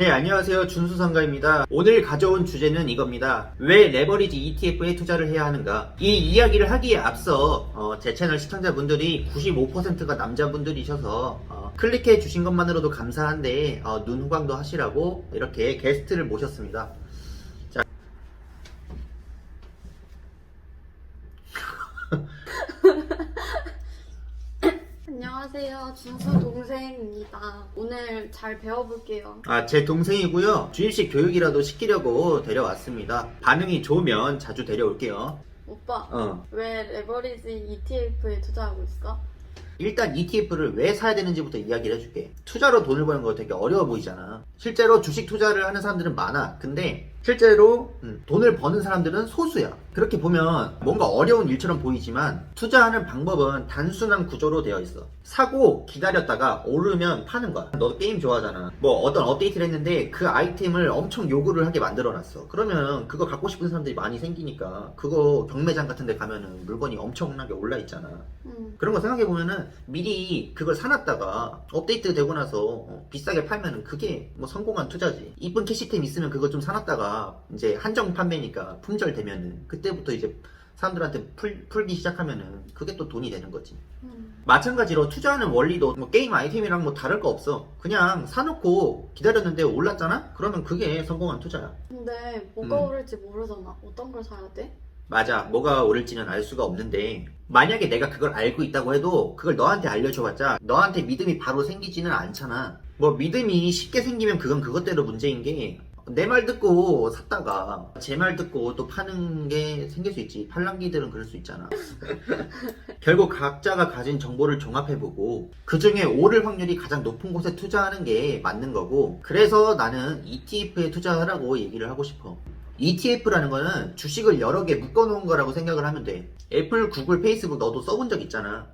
네, 안녕하세요. 준수상가입니다. 오늘 가져온 주제는 이겁니다. 왜 레버리지 ETF에 투자를 해야 하는가? 이 이야기를 하기에 앞서 제 채널 시청자분들이 95%가 남자분들이셔서 클릭해 주신 것만으로도 감사한데 눈호강도 하시라고 이렇게 게스트를 모셨습니다. 자. 안녕하세요. 준수 동생입니다. 오늘 잘 배워볼게요. 제 동생이고요. 주입식 교육이라도 시키려고 데려왔습니다. 반응이 좋으면 자주 데려올게요. 오빠, 왜 레버리지 ETF에 투자하고 있어? 일단 ETF를 왜 사야 되는지부터 이야기를 해줄게. 투자로 돈을 버는 거 되게 어려워 보이잖아. 실제로 주식 투자를 하는 사람들은 많아. 근데 실제로 돈을 버는 사람들은 소수야. 그렇게 보면 뭔가 어려운 일처럼 보이지만 투자하는 방법은 단순한 구조로 되어 있어. 사고 기다렸다가 오르면 파는 거야. 너도 게임 좋아하잖아. 뭐 어떤 업데이트를 했는데 그 아이템을 엄청 요구를 하게 만들어놨어. 그러면 그거 갖고 싶은 사람들이 많이 생기니까 그거 경매장 같은 데 가면은 물건이 엄청나게 올라 있잖아. 그런 거 생각해보면은 미리 그걸 사놨다가 업데이트 되고 나서 비싸게 팔면은 그게 뭐 성공한 투자지. 이쁜 캐시템 있으면 그거 좀 사놨다가 이제 한정 판매니까 품절 되면은 그때부터 이제 사람들한테 풀기 시작하면은 그게 또 돈이 되는 거지. 마찬가지로 투자하는 원리도 뭐 게임 아이템이랑 뭐 다를 거 없어. 그냥 사놓고 기다렸는데 올랐잖아? 그러면 그게 성공한 투자야. 근데 뭐가 오를지 모르잖아. 어떤 걸 사야 돼? 맞아. 뭐가 오를지는 알 수가 없는데 만약에 내가 그걸 알고 있다고 해도 그걸 너한테 알려줘봤자 너한테 믿음이 바로 생기지는 않잖아. 뭐 믿음이 쉽게 생기면 그건 그것대로 문제인 게 내 말 듣고 샀다가 제 말 듣고 또 파는 게 생길 수 있지. 팔랑귀들은 그럴 수 있잖아. 결국 각자가 가진 정보를 종합해보고 그 중에 오를 확률이 가장 높은 곳에 투자하는 게 맞는 거고, 그래서 나는 ETF에 투자하라고 얘기를 하고 싶어. ETF라는 거는 주식을 여러 개 묶어놓은 거라고 생각을 하면 돼. 애플, 구글, 페이스북 너도 써본 적 있잖아.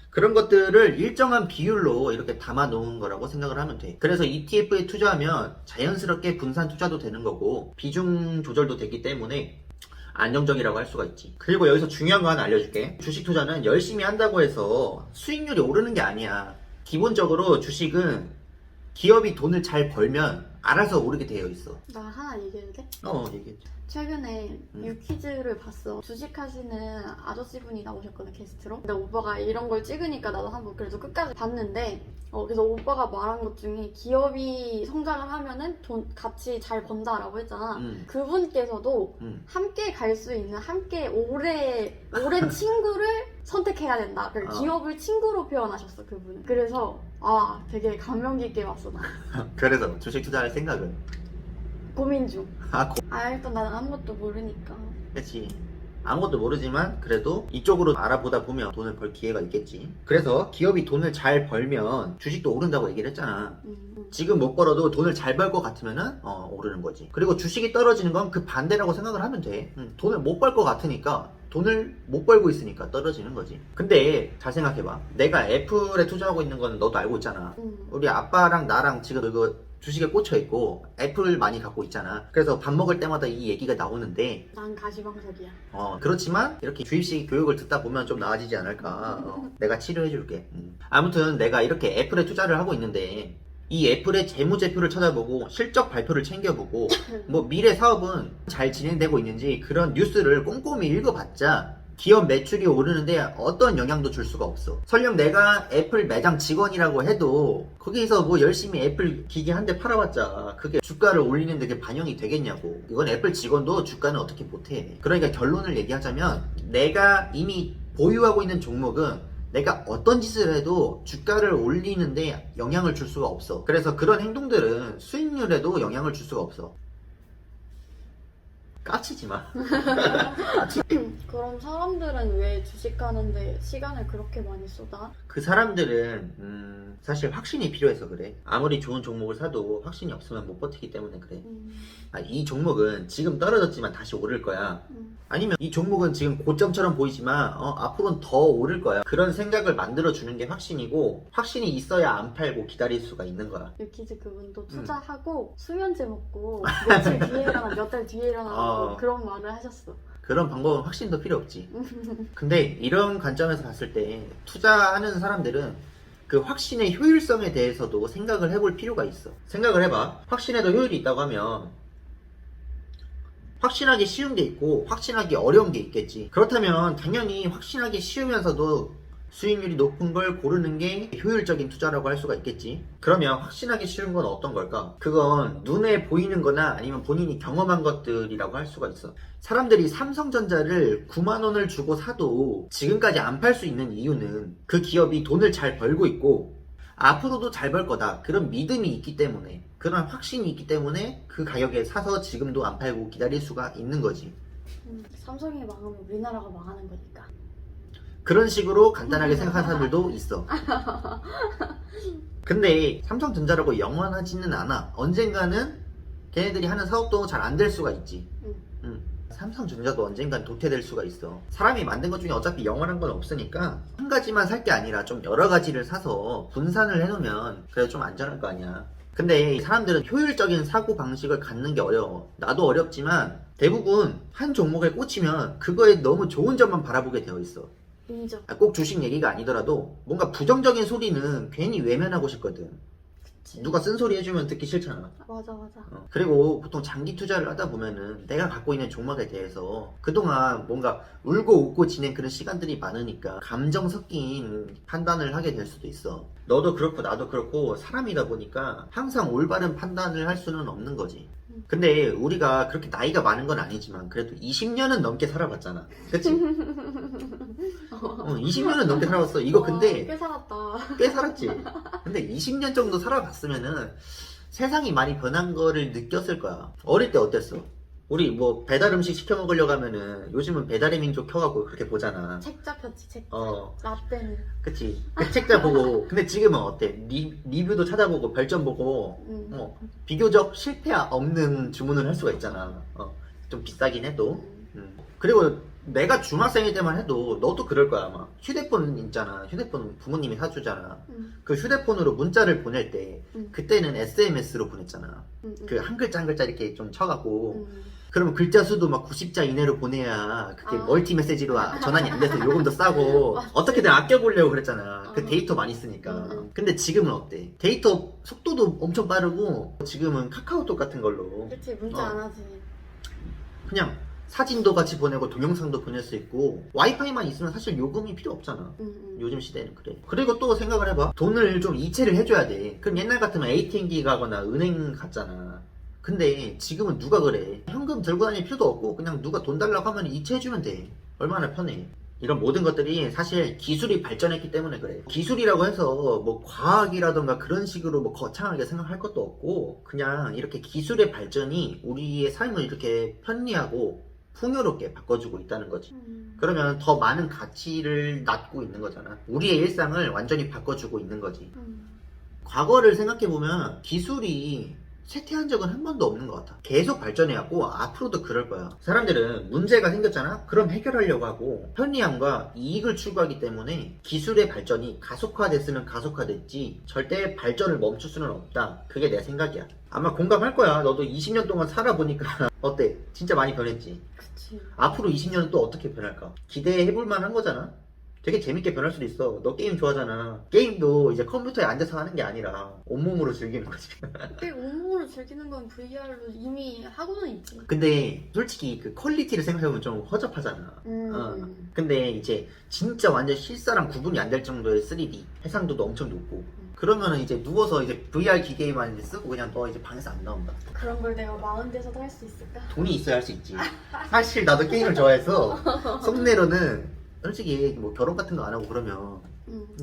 그런 것들을 일정한 비율로 이렇게 담아 놓은 거라고 생각을 하면 돼. 그래서 ETF에 투자하면 자연스럽게 분산 투자도 되는 거고 비중 조절도 되기 때문에 안정적이라고 할 수가 있지. 그리고 여기서 중요한 거 하나 알려줄게. 주식 투자는 열심히 한다고 해서 수익률이 오르는 게 아니야. 기본적으로 주식은 기업이 돈을 잘 벌면 알아서 오르게 되어 있어. 나 하나 얘기해도 돼? 얘기해. 최근에 유퀴즈를 봤어. 주식하시는 아저씨분이 나오셨거든, 게스트로. 근데 오빠가 이런 걸 찍으니까 나도 한번 그래도 끝까지 봤는데 그래서 오빠가 말한 것 중에 기업이 성장을 하면은 돈 같이 잘 번다라고 했잖아. 그분께서도 함께 갈 수 있는 함께 오랜 친구를 선택해야 된다. 그러니까 기업을 친구로 표현하셨어, 그분은. 그래서 되게 감명 깊게 봤어, 나. 그래서 주식 투자할 생각은? 고민 중. 일단 나는 아무것도 모르니까. 그치. 아무것도 모르지만 그래도 이쪽으로 알아보다 보면 돈을 벌 기회가 있겠지. 그래서 기업이 돈을 잘 벌면 주식도 오른다고 얘기를 했잖아. 지금 못 벌어도 돈을 잘 벌 것 같으면은 오르는 거지. 그리고 주식이 떨어지는 건 그 반대라고 생각을 하면 돼. 돈을 못 벌 것 같으니까 돈을 못 벌고 있으니까 떨어지는 거지. 근데 잘 생각해봐. 내가 애플에 투자하고 있는 건 너도 알고 있잖아. 우리 아빠랑 나랑 지금 그 주식에 꽂혀있고 애플 많이 갖고 있잖아. 그래서 밥 먹을 때마다 이 얘기가 나오는데 난 가시방석이야. 그렇지만 이렇게 주입식 교육을 듣다 보면 좀 나아지지 않을까. 내가 치료해줄게. 아무튼 내가 이렇게 애플에 투자를 하고 있는데 이 애플의 재무제표를 찾아보고 실적 발표를 챙겨보고 뭐 미래 사업은 잘 진행되고 있는지 그런 뉴스를 꼼꼼히 읽어봤자 기업 매출이 오르는데 어떤 영향도 줄 수가 없어. 설령 내가 애플 매장 직원이라고 해도 거기서 뭐 열심히 애플 기기 한 대 팔아봤자 그게 주가를 올리는 데 반영이 되겠냐고. 이건 애플 직원도 주가는 어떻게 못해. 그러니까 결론을 얘기하자면 내가 이미 보유하고 있는 종목은 내가 어떤 짓을 해도 주가를 올리는데 영향을 줄 수가 없어. 그래서 그런 행동들은 수익률에도 영향을 줄 수가 없어. 까치지 마. 그럼 사람들은 왜 주식하는데 시간을 그렇게 많이 쏟아? 그 사람들은 사실 확신이 필요해서 그래. 아무리 좋은 종목을 사도 확신이 없으면 못 버티기 때문에 그래. 이 종목은 지금 떨어졌지만 다시 오를 거야. 아니면 이 종목은 지금 고점처럼 보이지만 앞으로는 더 오를 거야. 그런 생각을 만들어주는 게 확신이고, 확신이 있어야 안 팔고 기다릴 수가 있는 거야. 유키즈 그분도 투자하고 수면제 먹고 며칠 뒤에 일어나 몇 달 뒤에 일어나 그런 말을 하셨어. 그런 방법은 확신도 필요 없지. 근데 이런 관점에서 봤을 때 투자하는 사람들은 그 확신의 효율성에 대해서도 생각을 해볼 필요가 있어. 생각을 해봐. 확신에도 효율이 있다고 하면 확신하기 쉬운 게 있고 확신하기 어려운 게 있겠지. 그렇다면 당연히 확신하기 쉬우면서도 수익률이 높은 걸 고르는 게 효율적인 투자라고 할 수가 있겠지. 그러면 확신하기 쉬운 건 어떤 걸까? 그건 눈에 보이는 거나 아니면 본인이 경험한 것들이라고 할 수가 있어. 사람들이 삼성전자를 9만 원을 주고 사도 지금까지 안 팔 수 있는 이유는 그 기업이 돈을 잘 벌고 있고 앞으로도 잘 벌 거다. 그런 믿음이 있기 때문에, 그런 확신이 있기 때문에 그 가격에 사서 지금도 안 팔고 기다릴 수가 있는 거지. 삼성이 망하면 우리나라가 망하는 거니까. 그런 식으로 간단하게 생각하는 사람들도 있어. 근데 삼성전자라고 영원하지는 않아. 언젠가는 걔네들이 하는 사업도 잘 안 될 수가 있지. 삼성전자도 언젠간 도태될 수가 있어. 사람이 만든 것 중에 어차피 영원한 건 없으니까 한 가지만 살 게 아니라 좀 여러 가지를 사서 분산을 해놓으면 그래도 좀 안전할 거 아니야. 근데 사람들은 효율적인 사고 방식을 갖는 게 어려워. 나도 어렵지만 대부분 한 종목에 꽂히면 그거에 너무 좋은 점만 바라보게 되어 있어. 인정. 꼭 주식 얘기가 아니더라도 뭔가 부정적인 소리는 괜히 외면하고 싶거든. 그치. 누가 쓴소리 해주면 듣기 싫잖아. 맞아. 그리고 보통 장기 투자를 하다 보면은 내가 갖고 있는 종목에 대해서 그동안 뭔가 울고 웃고 지낸 그런 시간들이 많으니까 감정 섞인 판단을 하게 될 수도 있어. 너도 그렇고 나도 그렇고 사람이다 보니까 항상 올바른 판단을 할 수는 없는 거지. 근데 우리가 그렇게 나이가 많은 건 아니지만 그래도 20년은 넘게 살아봤잖아. 그치? 20년은 넘게 살아봤어. 이거 근데 꽤 살았다. 꽤 살았지. 근데 20년 정도 살아봤으면은 세상이 많이 변한 거를 느꼈을 거야. 어릴 때 어땠어? 우리 뭐 배달 음식 시켜 먹으려고 하면은 요즘은 배달의 민족 켜갖고 그렇게 보잖아. 책자 폈지, 책자. 어, 라떼는. 그치. 그 책자 보고. 근데 지금은 어때? 리뷰도 찾아보고 별점 보고 비교적 실패 없는 주문을 할 수가 있잖아. 좀 비싸긴 해도. 그리고 내가 중학생일 때만 해도 너도 그럴 거야 아마. 휴대폰 있잖아. 휴대폰 부모님이 사주잖아. 그 휴대폰으로 문자를 보낼 때 그때는 SMS로 보냈잖아. 그 한 글자 한 글자 이렇게 좀 쳐갖고 그러면 글자 수도 막 90자 이내로 보내야 그게 멀티 메시지로 전환이 안 돼서 요금도 싸고 어떻게든 아껴보려고 그랬잖아. 그 데이터 많이 쓰니까. 근데 지금은 어때? 데이터 속도도 엄청 빠르고 지금은 카카오톡 같은 걸로 그치, 문자 안 하지. 그냥 사진도 같이 보내고 동영상도 보낼 수 있고 와이파이만 있으면 사실 요금이 필요 없잖아. 요즘 시대는 그래. 그리고 또 생각을 해봐. 돈을 좀 이체를 해줘야 돼. 그럼 옛날 같으면 ATM기 가거나 은행 갔잖아. 근데 지금은 누가 그래. 현금 들고 다닐 필요도 없고 그냥 누가 돈 달라고 하면 이체해주면 돼. 얼마나 편해. 이런 모든 것들이 사실 기술이 발전했기 때문에 그래. 기술이라고 해서 뭐 과학이라던가 그런 식으로 뭐 거창하게 생각할 것도 없고 그냥 이렇게 기술의 발전이 우리의 삶을 이렇게 편리하고 풍요롭게 바꿔주고 있다는 거지. 그러면 더 많은 가치를 낳고 있는 거잖아. 우리의 일상을 완전히 바꿔주고 있는 거지. 과거를 생각해보면 기술이 쇠퇴한 적은 한 번도 없는 것 같아. 계속 발전해왔고 앞으로도 그럴 거야. 사람들은 문제가 생겼잖아? 그럼 해결하려고 하고 편리함과 이익을 추구하기 때문에 기술의 발전이 가속화됐으면 가속화됐지 절대 발전을 멈출 수는 없다. 그게 내 생각이야. 아마 공감할 거야. 너도 20년 동안 살아보니까 어때? 진짜 많이 변했지? 그치. 앞으로 20년은 또 어떻게 변할까? 기대해볼 만한 거잖아? 되게 재밌게 변할 수도 있어. 너 게임 좋아하잖아. 게임도 이제 컴퓨터에 앉아서 하는 게 아니라 온몸으로 즐기는 거지. 근데 온몸으로 즐기는 건 VR로 이미 하고는 있지. 근데 솔직히 그 퀄리티를 생각해보면 좀 허접하잖아. 근데 이제 진짜 완전 실사랑 구분이 안 될 정도의 3D 해상도도 엄청 높고 그러면은 이제 누워서 이제 VR 기계만 이제 쓰고 그냥 너 이제 방에서 안 나온다. 그런 걸 내가 40대에서도 할 수 있을까? 돈이 있어야 할 수 있지. 사실 나도 게임을 좋아해서 속내로는 솔직히 뭐 결혼 같은 거 안 하고 그러면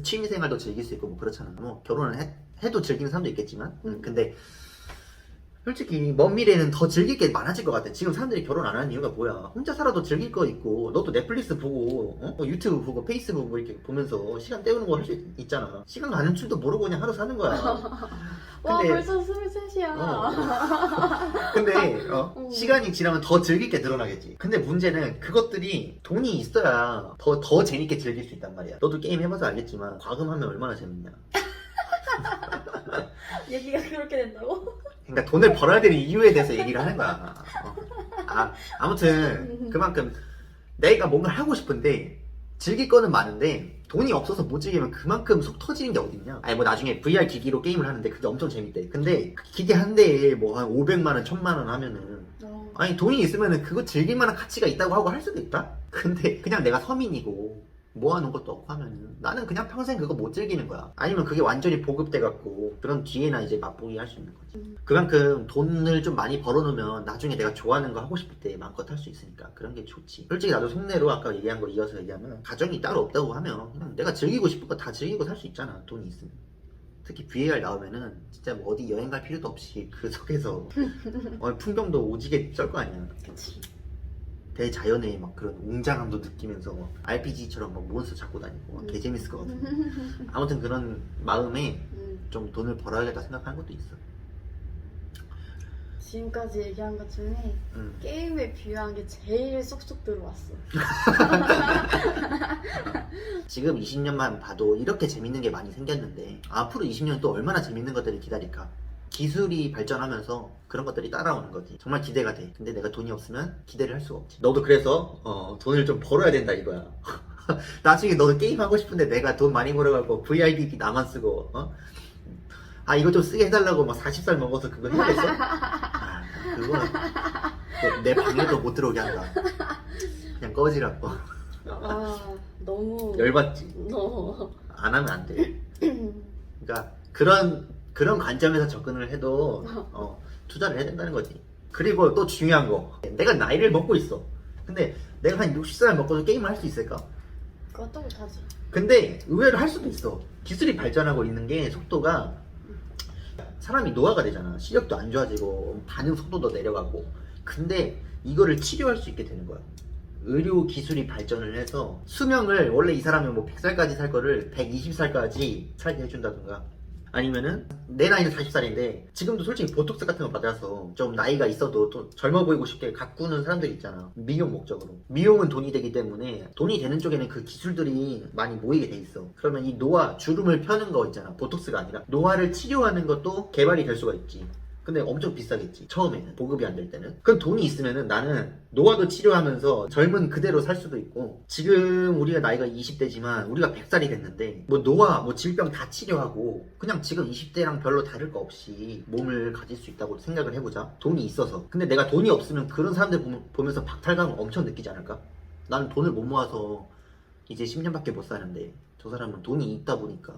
취미생활도 즐길 수 있고 뭐 그렇잖아. 뭐 결혼을 해도 즐기는 사람도 있겠지만 근데 솔직히 먼 미래에는 더 즐길 게 많아질 것 같아. 지금 사람들이 결혼 안 하는 이유가 뭐야? 혼자 살아도 즐길 거 있고 너도 넷플릭스 보고 뭐 유튜브 보고 페이스북 뭐 이렇게 보면서 시간 때우는 거 할 수 있잖아. 시간 가는 줄도 모르고 그냥 하루 사는 거야. 와 근데- 벌써 23이야. 근데 시간이 지나면 더 즐길 게 늘어나겠지. 근데 문제는 그것들이 돈이 있어야 더 재밌게 즐길 수 있단 말이야. 너도 게임 해봐서 알겠지만 과금하면 얼마나 재밌냐. 얘기가 그렇게 된다고? 그러니까 돈을 벌어야 되는 이유에 대해서 얘기를 하는 거야. 아무튼 그만큼 내가 뭔가 하고 싶은데 즐길 거는 많은데 돈이 없어서 못 즐기면 그만큼 속 터지는 게 어딨냐. 아니 뭐 나중에 VR 기기로 게임을 하는데 그게 엄청 재밌대. 근데 그 기기 한 대에 뭐 한 500만원 1000만원 하면은 아니 돈이 있으면은 그거 즐길 만한 가치가 있다고 하고 할 수도 있다? 근데 그냥 내가 서민이고 모아놓은 것도 없고 하면은 나는 그냥 평생 그거 못 즐기는 거야. 아니면 그게 완전히 보급돼갖고 그런 뒤에나 이제 맛보기 할 수 있는 거지. 그만큼 돈을 좀 많이 벌어놓으면 나중에 내가 좋아하는 거 하고 싶을 때 마음껏 할 수 있으니까 그런 게 좋지. 솔직히 나도 속내로 아까 얘기한 거 이어서 얘기하면 가정이 따로 없다고 하면 그냥 내가 즐기고 싶은 거 다 즐기고 살 수 있잖아. 돈이 있으면. 특히 VAR 나오면은 진짜 뭐 어디 여행 갈 필요도 없이 그 속에서 풍경도 오지게 쩔 거 아니야. 그치. 대자연의 막 그런 웅장함도 느끼면서 막 RPG처럼 막 몬스터 잡고 다니고 막 개 재밌을 것 같아. 아무튼 그런 마음에 좀 돈을 벌어야겠다 생각하는 것도 있어. 지금까지 얘기한 것 중에 게임에 비유한 게 제일 쏙쏙 들어왔어. 지금 20년만 봐도 이렇게 재밌는 게 많이 생겼는데 앞으로 20년 또 얼마나 재밌는 것들이 기다릴까. 기술이 발전하면서 그런 것들이 따라오는 거지. 정말 기대가 돼. 근데 내가 돈이 없으면 기대를 할 수가 없지. 너도 그래서 돈을 좀 벌어야 된다 이거야. 나중에 너도 게임 하고 싶은데 내가 돈 많이 벌어갖고 VIDB 나만 쓰고 아 이거 좀 쓰게 해달라고 막 40살 먹어서 그거 해야겠어? 아 그거는 내 방에도 못 들어오게 한다. 그냥 꺼지라고. 아 너무 열받지. 너무 안 하면 안 돼. 그러니까 그런 관점에서 접근을 해도 투자를 해야 된다는 거지. 그리고 또 중요한 거, 내가 나이를 먹고 있어. 근데 내가 한 60살 먹고도 게임을 할 수 있을까? 그것도 못하지. 근데 의외로 할 수도 있어. 기술이 발전하고 있는 게 속도가 사람이 노화가 되잖아. 시력도 안 좋아지고 반응 속도도 내려가고. 근데 이거를 치료할 수 있게 되는 거야. 의료 기술이 발전을 해서 수명을 원래 이 사람은 뭐 100살까지 살 거를 120살까지 살게 해준다든가, 아니면은 내 나이는 40살인데 지금도 솔직히 보톡스 같은 거 받아서 좀 나이가 있어도 또 젊어 보이고 싶게 가꾸는 사람들이 있잖아. 미용 목적으로. 미용은 돈이 되기 때문에 돈이 되는 쪽에는 그 기술들이 많이 모이게 돼 있어. 그러면 이 노화, 주름을 펴는 거 있잖아. 보톡스가 아니라 노화를 치료하는 것도 개발이 될 수가 있지. 근데 엄청 비싸겠지. 처음에는 보급이 안 될 때는. 그럼 돈이 있으면은 나는 노화도 치료하면서 젊은 그대로 살 수도 있고, 지금 우리가 나이가 20대지만 우리가 100살이 됐는데 뭐 노화, 뭐 질병 다 치료하고 그냥 지금 20대랑 별로 다를 거 없이 몸을 가질 수 있다고 생각을 해보자. 돈이 있어서. 근데 내가 돈이 없으면 그런 사람들 보면서 박탈감을 엄청 느끼지 않을까? 나는 돈을 못 모아서 이제 10년밖에 못 사는데 저 사람은 돈이 있다 보니까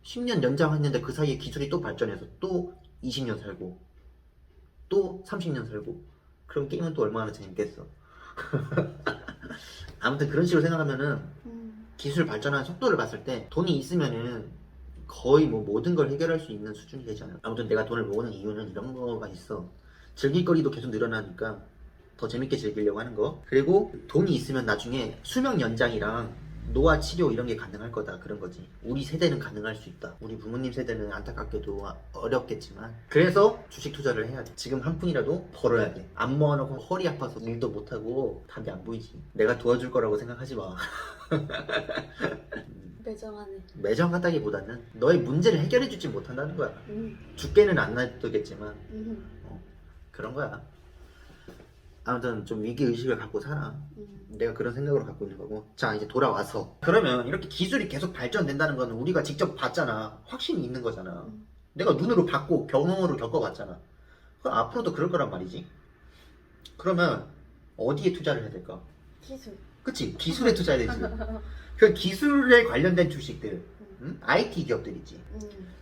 10년 연장했는데 그 사이에 기술이 또 발전해서 또 20년 살고 또 30년 살고, 그럼 게임은 또 얼마나 재밌겠어. 아무튼 그런 식으로 생각하면은 기술 발전하는 속도를 봤을 때 돈이 있으면은 거의 뭐 모든 걸 해결할 수 있는 수준이 되잖아요. 아무튼 내가 돈을 모으는 이유는 이런 거가 있어. 즐길 거리도 계속 늘어나니까 더 재밌게 즐기려고 하는 거. 그리고 돈이 있으면 나중에 수명 연장이랑 노화 치료 이런 게 가능할 거다, 그런 거지. 우리 세대는 가능할 수 있다. 우리 부모님 세대는 안타깝게도 어렵겠지만. 그래서 주식 투자를 해야 돼. 지금 한 푼이라도 벌어야 돼. 안 모아놓고 허리 아파서 일도 못하고 답이 안 보이지. 내가 도와줄 거라고 생각하지 마. 매정하네. 매정하다기보다는 너의 문제를 해결해주지 못한다는 거야. 죽게는 안 놔두겠지만 그런 거야. 아무튼 좀 위기의식을 갖고 살아. 내가 그런 생각으로 갖고 있는 거고. 자, 이제 돌아와서 그러면 이렇게 기술이 계속 발전된다는 거는 우리가 직접 봤잖아. 확신이 있는 거잖아. 내가 눈으로 봤고 경험으로 겪어봤잖아. 그럼 앞으로도 그럴 거란 말이지. 그러면 어디에 투자를 해야 될까? 기술. 그치? 기술에 투자해야 되지. 그 기술에 관련된 주식들, IT 기업들이지.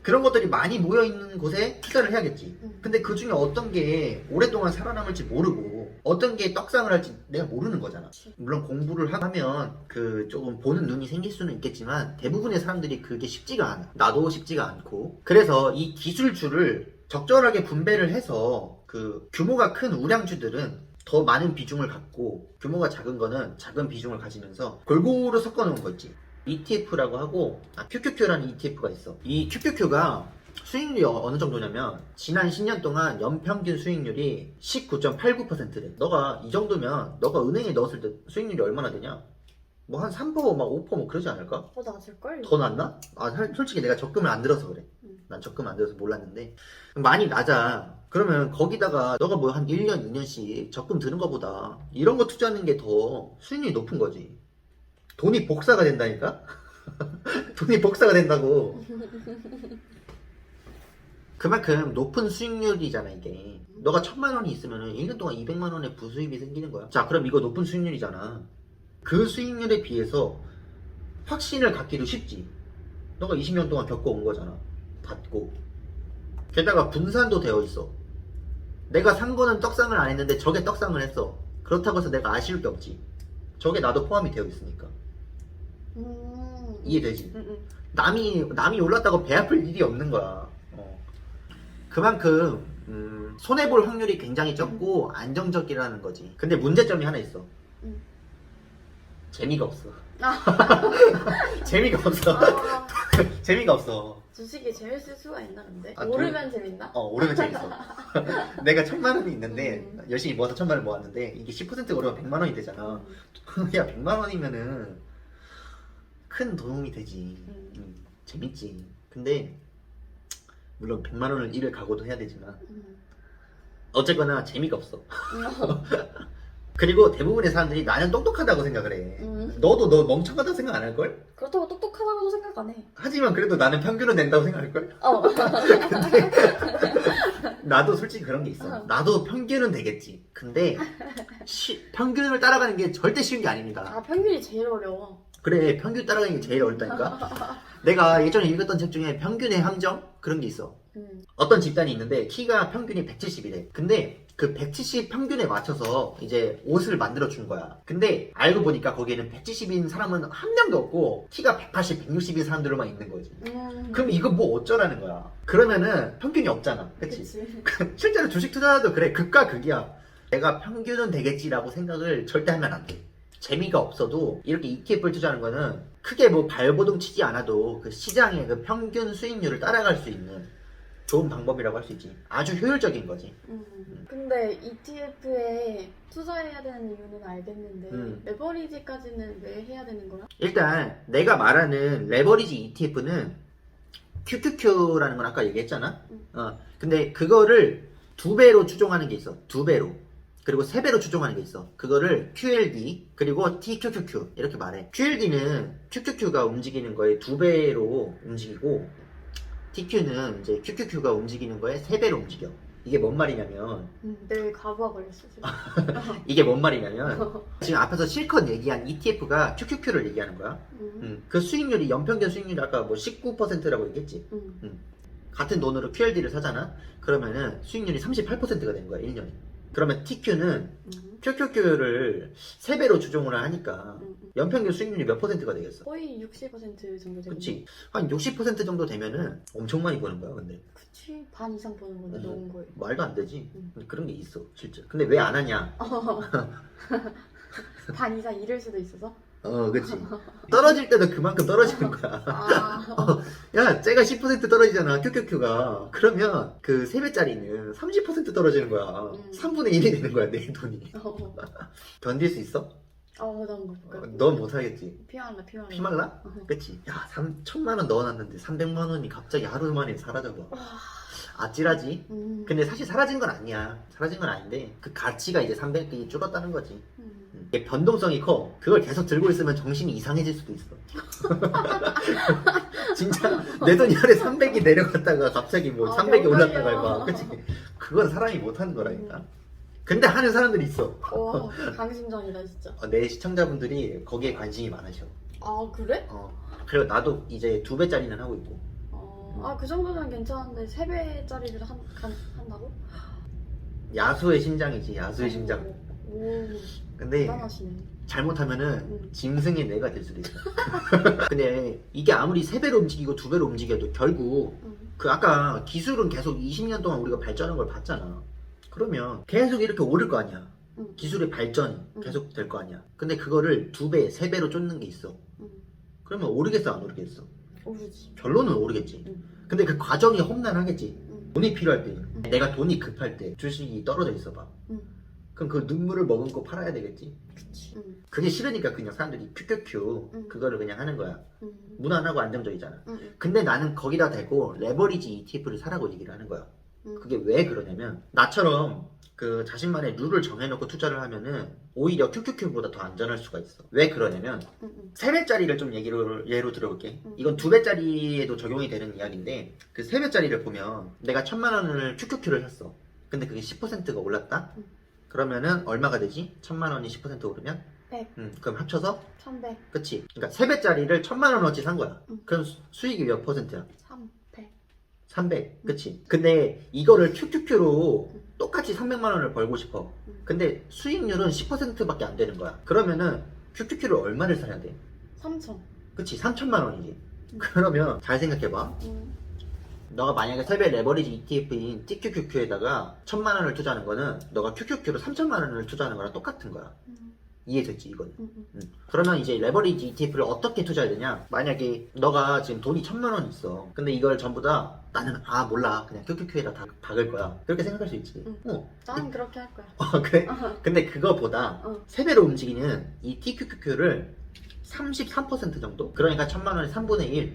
그런 것들이 많이 모여있는 곳에 투자를 해야겠지. 근데 그 중에 어떤 게 오랫동안 살아남을지 모르고 어떤 게 떡상을 할지 내가 모르는 거잖아. 물론 공부를 하면 그 조금 보는 눈이 생길 수는 있겠지만 대부분의 사람들이 그게 쉽지가 않아. 나도 쉽지가 않고. 그래서 이 기술주를 적절하게 분배를 해서 그 규모가 큰 우량주들은 더 많은 비중을 갖고, 규모가 작은 거는 작은 비중을 가지면서 골고루 섞어 놓은 거 있지. ETF라고 하고, QQQ라는 ETF가 있어. 이 QQQ가 수익률이 어느 정도냐면 지난 10년 동안 연평균 수익률이 19.89%래. 너가 이 정도면 너가 은행에 넣었을 때 수익률이 얼마나 되냐? 뭐 한 3%, 막 5% 뭐 그러지 않을까? 낮을걸? 더 낮나? 솔직히 내가 적금을 안 들어서 그래. 난 적금 안 들어서 몰랐는데 많이 낮아. 그러면 거기다가 너가 뭐 한 1년, 2년씩 적금 드는 거보다 이런 거 투자하는 게 더 수익률이 높은 거지. 돈이 복사가 된다니까? 돈이 복사가 된다고. 그만큼 높은 수익률이잖아 이게. 너가 1,000만 원이 있으면 1년 동안 200만 원의 부수입이 생기는 거야. 자, 그럼 이거 높은 수익률이잖아. 그 수익률에 비해서 확신을 갖기도 쉽지. 너가 20년 동안 겪어온 거잖아. 받고. 게다가 분산도 되어 있어. 내가 산 거는 떡상을 안 했는데 저게 떡상을 했어. 그렇다고 해서 내가 아쉬울 게 없지. 저게 나도 포함이 되어 있으니까. 이해되지? 남이 올랐다고 배 아플 일이 없는 거야. 그만큼 손해볼 확률이 굉장히 적고 안정적이라는 거지. 근데 문제점이 하나 있어. 재미가 없어. 재미가 없어. 재미가 없어. 주식이 재밌을 수가 있나 근데? 아, 오르면 재밌나? 오르면 재밌어. 내가 1,000만 원이 있는데 열심히 모아서 1,000만 원을 모았는데 이게 10% 오르면 100만 원이 되잖아. 야, 100만 원이면은 큰 도움이 되지. 재밌지. 근데 물론 100만 원을 잃을 각오도 해야 되지만 어쨌거나 재미가 없어. 그리고 대부분의 사람들이 나는 똑똑하다고 생각을 해. 너도 너 멍청하다고 생각 안 할걸? 그렇다고 똑똑하다고도 생각 안 해. 하지만 그래도 나는 평균은 낸다고 생각할걸? 근데 나도 솔직히 그런 게 있어. 나도 평균은 되겠지. 근데 평균을 따라가는 게 절대 쉬운 게 아닙니다. 아, 평균이 제일 어려워. 그래, 평균 따라가는 게 제일 어렵다니까. 내가 예전에 읽었던 책 중에 평균의 함정? 그런 게 있어. 어떤 집단이 있는데 키가 평균이 170이래. 근데 그 170 평균에 맞춰서 이제 옷을 만들어 준 거야. 근데 알고 보니까 거기에는 170인 사람은 한 명도 없고 키가 180, 160인 사람들만 있는 거지. 그럼 이거 뭐 어쩌라는 거야. 그러면은 평균이 없잖아. 그치? 실제로 주식 투자도 그래. 극과 극이야. 내가 평균은 되겠지라고 생각을 절대 하면 안 돼. 재미가 없어도 이렇게 ETF를 투자하는 거는 크게 뭐 발버둥 치지 않아도 그 시장의 그 평균 수익률을 따라갈 수 있는 좋은 방법이라고 할 수 있지. 아주 효율적인 거지. 근데 ETF에 투자해야 되는 이유는 알겠는데 레버리지까지는 왜 해야 되는 거야? 일단 내가 말하는 레버리지 ETF는 QQQ라는 건 아까 얘기했잖아. 근데 그거를 2배로 추종하는 게 있어. 2배로. 그리고 3배로 추종하는 게 있어. 그거를 QLD 그리고 TQQQ 이렇게 말해. QLD는 QQQ가 움직이는 거에 2배로 움직이고 TQ는 이제 QQQ가 움직이는 거에 3배로 움직여. 이게 뭔 말이냐면 내일 과부하 걸렸어 지금. 이게 뭔 말이냐면 지금 앞에서 실컷 얘기한 ETF가 QQQ를 얘기하는 거야. 그 수익률이 연평균 수익률이 아까 뭐 19%라고 얘기했지. 같은 돈으로 QLD를 사잖아. 그러면은 수익률이 38%가 되는 거야 1년에. 그러면 TQ는 QQQ를 3배로 추종을 하니까 연평균 수익률이 몇 %가 되겠어? 거의 60% 정도 되는 그치. 한 60% 정도 되면은 엄청 많이 버는 거야 근데. 그치. 반 이상 버는 건데 넣은 거에. 말도 안 되지. 근데 그런 게 있어 실제. 근데 왜 안 하냐? 반 이상 잃을 수도 있어서? 그치. 떨어질 때도 그만큼 떨어지는 거야. 야, 쟤가 10% 떨어지잖아, QQQ가. 그러면 그 3배짜리는 30% 떨어지는 거야. 3분의 1이 되는 거야, 내 돈이. 견딜 수 있어? 난 못 가. 넌 못하겠지. 피말라. 피말라? 그치. 야, 1,000만 원 넣어놨는데 300만 원이 갑자기 하루 만에 사라져봐. 아찔하지? 근데 사실 사라진 건 아니야. 사라진 건 아닌데 그 가치가 이제 300이 줄었다는 거지. 이게 변동성이 커. 그걸 계속 들고 있으면 정신이 이상해질 수도 있어. 진짜 내 돈이 하루에 300이 내려갔다가 갑자기 뭐 300이 올랐다가 막 그치? 그건 사람이 못하는 거라니까. 근데 하는 사람들이 있어. 강심장이다 진짜. 내 시청자분들이 거기에 관심이 많으셔. 아 그래? 그리고 나도 이제 2배짜리는 하고 있고. 그 정도는 괜찮은데 3배짜리를 한다고? 야수의 심장이지, 야수의 심장. 근데 대단하시네. 잘못하면은 짐승의 뇌가 될 수도 있어. 근데 이게 아무리 3배로 움직이고 2배로 움직여도 결국 그 아까 기술은 계속 20년 동안 우리가 발전한 걸 봤잖아. 그러면 계속 이렇게 오를 거 아니야. 기술의 발전이 계속 될 거 아니야. 근데 그거를 2배, 3배로 쫓는 게 있어. 그러면 오르겠어, 안 오르겠어? 오르지. 결론은 오르겠지. 근데 그 과정이 험난하겠지. 돈이 필요할 때, 내가 돈이 급할 때 주식이 떨어져 있어봐. 그럼 그 눈물을 머금고 팔아야 되겠지. 그치. 그게 싫으니까 그냥 사람들이 QQQ 그거를 그냥 하는 거야. 무난하고 안정적이잖아. 근데 나는 거기다 대고 레버리지 ETF를 사라고 얘기를 하는 거야. 그게 왜 그러냐면 나처럼 그 자신만의 룰을 정해놓고 투자를 하면은 오히려 QQQ보다 더 안전할 수가 있어. 왜 그러냐면 3배짜리를 좀 예로 들어볼게. 이건 2배짜리에도 적용이 되는 이야기인데 그 3배짜리를 보면 내가 1000만 원을 QQQ를 샀어. 근데 그게 10%가 올랐다? 그러면은 얼마가 되지? 1000만 원이 10% 오르면? 100. 그럼 합쳐서? 1100. 그치? 그러니까 3배짜리를 1000만 원어치 산 거야. 그럼 수익이 몇 퍼센트야? 300. 300. 그치? 근데 이거를 QQQ로 똑같이 300만 원을 벌고 싶어. 근데 수익률은 10%밖에 안 되는 거야. 그러면은 QQQ를 얼마를 사야 돼? 3000. 그치? 3천만 원이지. 그러면 잘 생각해봐. 너가 만약에 3배 레버리지 ETF인 TQQQ에다가 1000만 원을 투자하는 거는 너가 QQQ로 3천만 원을 투자하는 거랑 똑같은 거야. 이해됐지 이거는. 그러면 이제 레버리지 ETF를 어떻게 투자해야 되냐? 만약에 너가 지금 돈이 1000만 원 있어. 근데 이걸 전부 다 나는 몰라 그냥 QQQ에다 다 박을 거야. 그렇게 생각할 수 있지. 나는 그렇게 할 거야. 그래? 근데 그거보다 3배로 움직이는 이 TQQQ를 33% 정도? 그러니까 1000만 원에 3분의 1.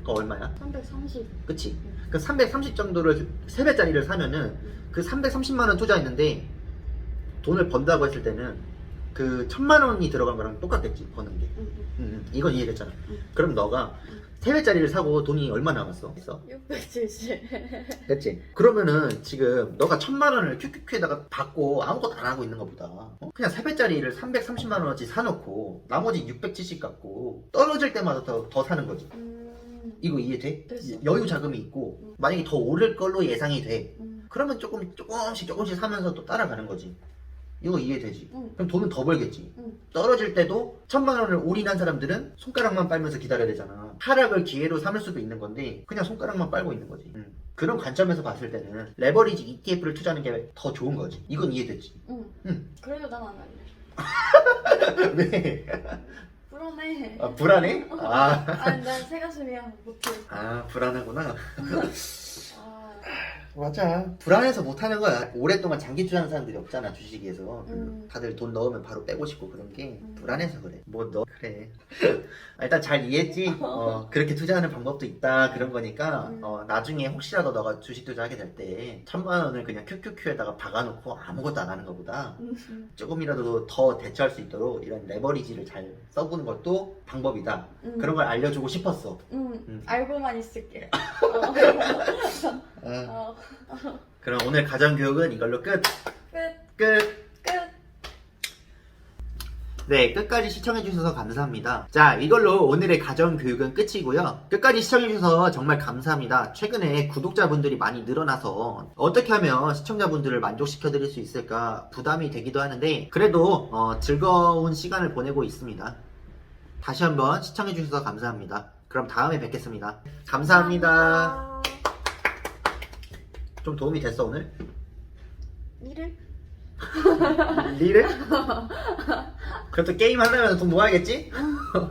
그거 얼마야? 330. 그치? 그 330 정도를 3배짜리를 사면은 그 330만 원 투자했는데 돈을 번다고 했을 때는 그 1000만 원이 들어간 거랑 똑같겠지 버는 게. 이건 이해됐잖아. 그럼 너가 3배짜리를 사고 돈이 얼마 남았어? 670. 됐지? 그러면은 지금 너가 1000만 원을 QQQ에다가 받고 아무것도 안 하고 있는 것보다 그냥 3배짜리를 330만 원어치 사놓고 나머지 670 갖고 떨어질 때마다 더 사는 거지. 이거 이해돼? 됐어. 여유 자금이 있고 만약에 더 오를 걸로 예상이 돼. 그러면 조금씩 사면서 또 따라가는 거지. 이거 이해되지? 그럼 돈은 더 벌겠지. 떨어질 때도 1000만 원을 올인한 사람들은 손가락만 빨면서 기다려야 되잖아. 하락을 기회로 삼을 수도 있는 건데 그냥 손가락만 빨고 있는 거지. 그런 관점에서 봤을 때는 레버리지 ETF를 투자하는 게 더 좋은 거지. 이건 이해됐지? 그래도 난 안 할래. 왜? 불안해. 불안해? 아니 난 새가슴이야 못해. 불안하구나. 아, 맞아. 불안해서 못하는 거야. 오랫동안 장기 투자하는 사람들이 없잖아, 주식에서. 다들 돈 넣으면 바로 빼고 싶고 그런 게 불안해서 그래. 뭐 너 그래. 일단 잘 이해했지? 그렇게 투자하는 방법도 있다 그런 거니까 나중에 혹시라도 너가 주식 투자하게 될 때 1000만 원을 그냥 QQQ에다가 박아놓고 아무것도 안 하는 것보다 조금이라도 더 대처할 수 있도록 이런 레버리지를 잘 써보는 것도 방법이다. 그런 걸 알려주고 싶었어. 알고만 있을게. 그럼 오늘 가정교육은 이걸로 끝. 끝. 네, 끝까지 시청해주셔서 감사합니다. 자, 이걸로 오늘의 가정교육은 끝이고요. 끝까지 시청해주셔서 정말 감사합니다. 최근에 구독자분들이 많이 늘어나서 어떻게 하면 시청자분들을 만족시켜드릴 수 있을까 부담이 되기도 하는데 그래도 즐거운 시간을 보내고 있습니다. 다시 한번 시청해주셔서 감사합니다. 그럼 다음에 뵙겠습니다. 감사합니다. 좀 도움이 됐어 오늘? 리를? 그럼 또 게임 하려면 돈 모아야겠지?